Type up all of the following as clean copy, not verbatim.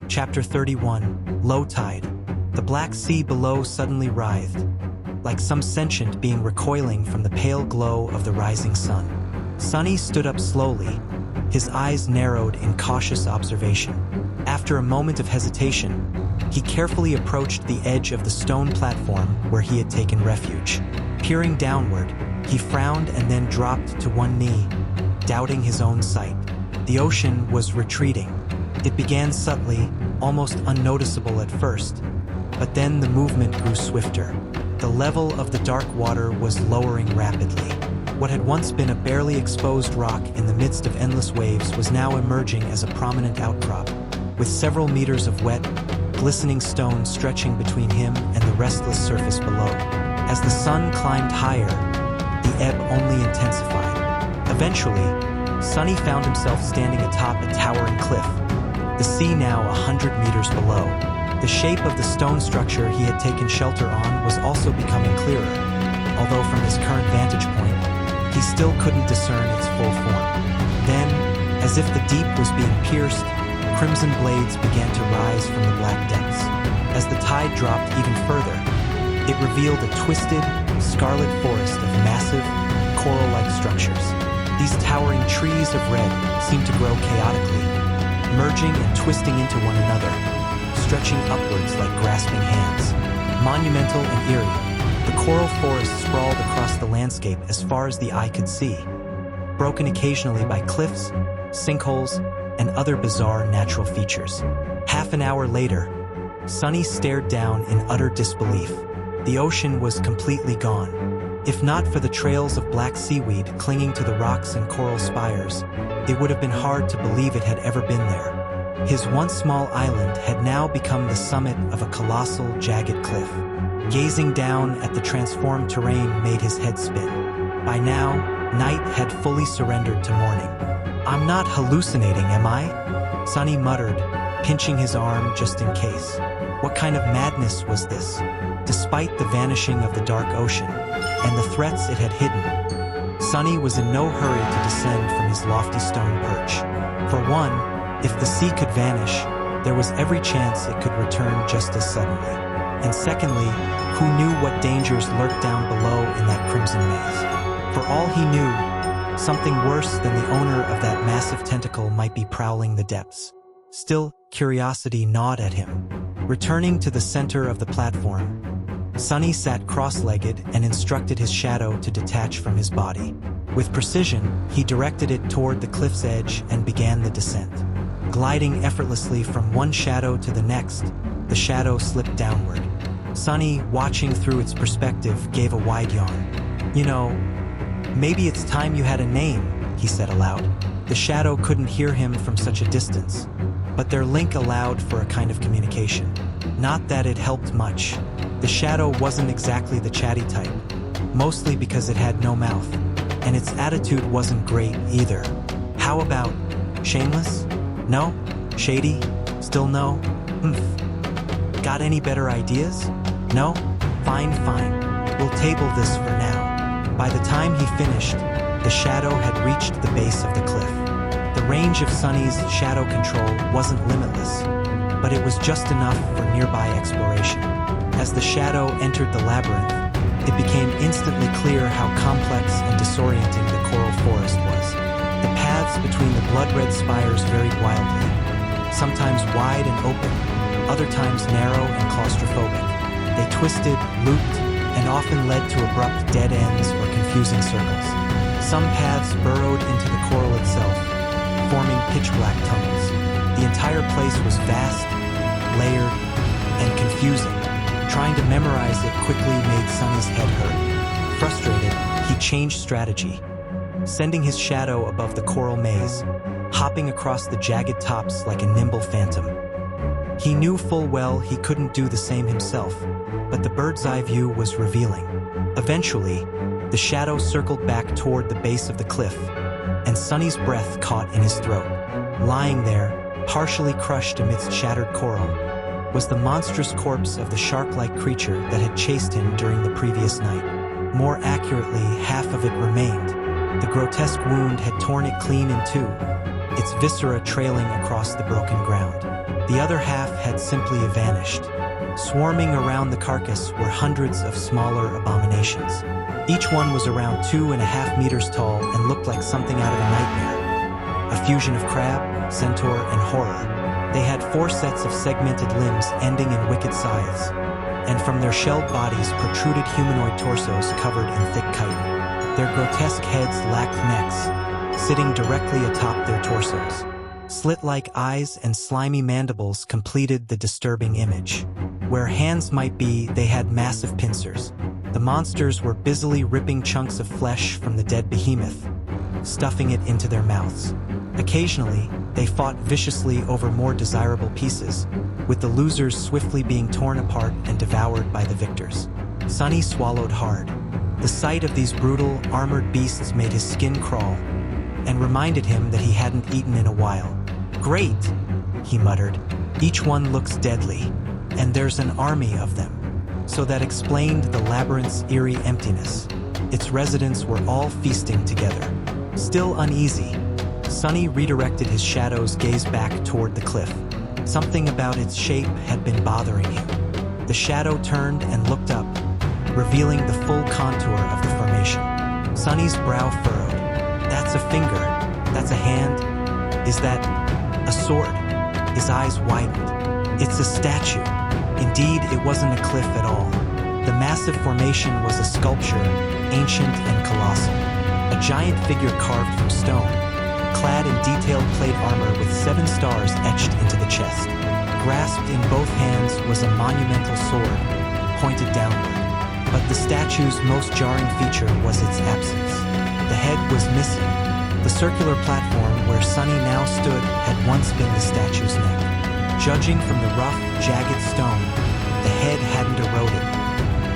Chapter 31, Low Tide. The Black Sea below suddenly writhed, like some sentient being recoiling from the pale glow of the rising sun. Sunny stood up slowly, his eyes narrowed in cautious observation. After a moment of hesitation, he carefully approached the edge of the stone platform where he had taken refuge. Peering downward, he frowned and then dropped to one knee, doubting his own sight. The ocean was retreating. It began subtly, almost unnoticeable at first, but then the movement grew swifter. The level of the dark water was lowering rapidly. What had once been a barely exposed rock in the midst of endless waves was now emerging as a prominent outcrop, with several meters of wet, glistening stone stretching between him and the restless surface below. As the sun climbed higher, the ebb only intensified. Eventually, Sunny found himself standing atop a towering cliff, the sea now 100 meters below. The shape of the stone structure he had taken shelter on was also becoming clearer, although from his current vantage point, he still couldn't discern its full form. Then, as if the deep was being pierced, crimson blades began to rise from the black depths. As the tide dropped even further, it revealed a twisted, scarlet forest of massive, coral-like structures. These towering trees of red seemed to grow chaotically, merging and twisting into one another, stretching upwards like grasping hands. Monumental and eerie, the coral forest sprawled across the landscape as far as the eye could see, broken occasionally by cliffs, sinkholes, and other bizarre natural features. Half an hour later, Sunny stared down in utter disbelief. The ocean was completely gone. If not for the trails of black seaweed clinging to the rocks and coral spires, it would have been hard to believe it had ever been there. His once small island had now become the summit of a colossal, jagged cliff. Gazing down at the transformed terrain made his head spin. By now, night had fully surrendered to morning. "I'm not hallucinating, am I?" Sunny muttered, pinching his arm just in case. What kind of madness was this? Despite the vanishing of the dark ocean and the threats it had hidden, Sunny was in no hurry to descend from his lofty stone perch. For one, if the sea could vanish, there was every chance it could return just as suddenly. And secondly, who knew what dangers lurked down below in that crimson maze? For all he knew, something worse than the owner of that massive tentacle might be prowling the depths. Still, curiosity gnawed at him. Returning to the center of the platform, Sunny sat cross-legged and instructed his shadow to detach from his body. With precision, he directed it toward the cliff's edge and began the descent. Gliding effortlessly from one shadow to the next, the shadow slipped downward. Sunny, watching through its perspective, gave a wide yawn. "You know, maybe it's time you had a name," he said aloud. The shadow couldn't hear him from such a distance, but their link allowed for a kind of communication. Not that it helped much. The shadow wasn't exactly the chatty type, mostly because it had no mouth, and its attitude wasn't great either. How about shameless? No? Shady? Still no? Got any better ideas? No? Fine, fine. We'll table this for now. By the time he finished, the shadow had reached the base of the cliff. The range of Sunny's shadow control wasn't limitless, but it was just enough for nearby exploration. As the shadow entered the labyrinth, it became instantly clear how complex and disorienting the coral forest was. The paths between the blood-red spires varied wildly, sometimes wide and open, other times narrow and claustrophobic. They twisted, looped, and often led to abrupt dead ends or confusing circles. Some paths burrowed into the coral itself, forming pitch-black tunnels. The entire place was vast, layered, and confusing. Trying to memorize it quickly made Sunny's head hurt. Frustrated, he changed strategy, sending his shadow above the coral maze, hopping across the jagged tops like a nimble phantom. He knew full well he couldn't do the same himself, but the bird's-eye view was revealing. Eventually, the shadow circled back toward the base of the cliff, and Sunny's breath caught in his throat. Lying there, partially crushed amidst shattered coral, was the monstrous corpse of the shark-like creature that had chased him during the previous night. More accurately, half of it remained. The grotesque wound had torn it clean in two, its viscera trailing across the broken ground. The other half had simply vanished. Swarming around the carcass were hundreds of smaller abominations. Each one was around 2.5 meters tall and looked like something out of a nightmare. A fusion of crab, centaur, and horror. They had 4 sets of segmented limbs ending in wicked scythes, and from their shelled bodies protruded humanoid torsos covered in thick chitin. Their grotesque heads lacked necks, sitting directly atop their torsos. Slit-like eyes and slimy mandibles completed the disturbing image. Where hands might be, they had massive pincers. The monsters were busily ripping chunks of flesh from the dead behemoth, stuffing it into their mouths. Occasionally, they fought viciously over more desirable pieces, with the losers swiftly being torn apart and devoured by the victors. Sunny swallowed hard. The sight of these brutal, armored beasts made his skin crawl, and reminded him that he hadn't eaten in a while. "Great," he muttered. "Each one looks deadly, and there's an army of them." So that explained the labyrinth's eerie emptiness. Its residents were all feasting together. Still uneasy, Sunny redirected his shadow's gaze back toward the cliff. Something about its shape had been bothering him. The shadow turned and looked up, revealing the full contour of the formation. Sunny's brow furrowed. "That's a finger. That's a hand. Is that a sword?" His eyes widened. "It's a statue." Indeed, it wasn't a cliff at all. The massive formation was a sculpture, ancient and colossal. A giant figure carved from stone, clad in detailed plate armor with 7 stars etched into the chest. Grasped in both hands was a monumental sword, pointed downward. But the statue's most jarring feature was its absence. The head was missing. The circular platform where Sunny now stood had once been the statue's neck. Judging from the rough, jagged stone, the head hadn't eroded.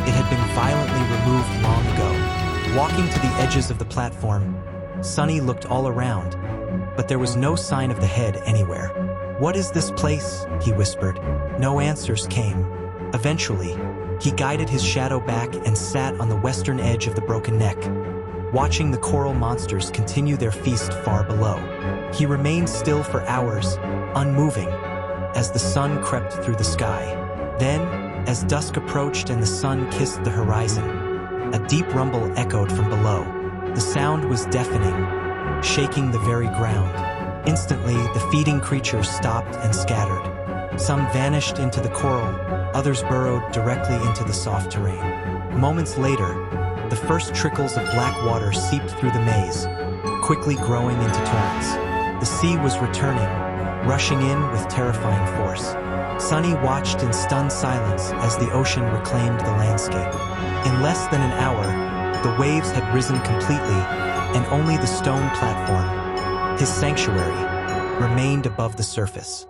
It had been violently removed long ago. Walking to the edges of the platform, Sunny looked all around, but there was no sign of the head anywhere. "What is this place?" he whispered. No answers came. Eventually, he guided his shadow back and sat on the western edge of the broken neck, watching the coral monsters continue their feast far below. He remained still for hours, unmoving, as the sun crept through the sky. Then, as dusk approached and the sun kissed the horizon, a deep rumble echoed from below. The sound was deafening, shaking the very ground. Instantly, the feeding creatures stopped and scattered. Some vanished into the coral, others burrowed directly into the soft terrain. Moments later, the first trickles of black water seeped through the maze, quickly growing into torrents. The sea was returning, rushing in with terrifying force. Sunny watched in stunned silence as the ocean reclaimed the landscape. In less than an hour, the waves had risen completely, and only the stone platform, his sanctuary, remained above the surface.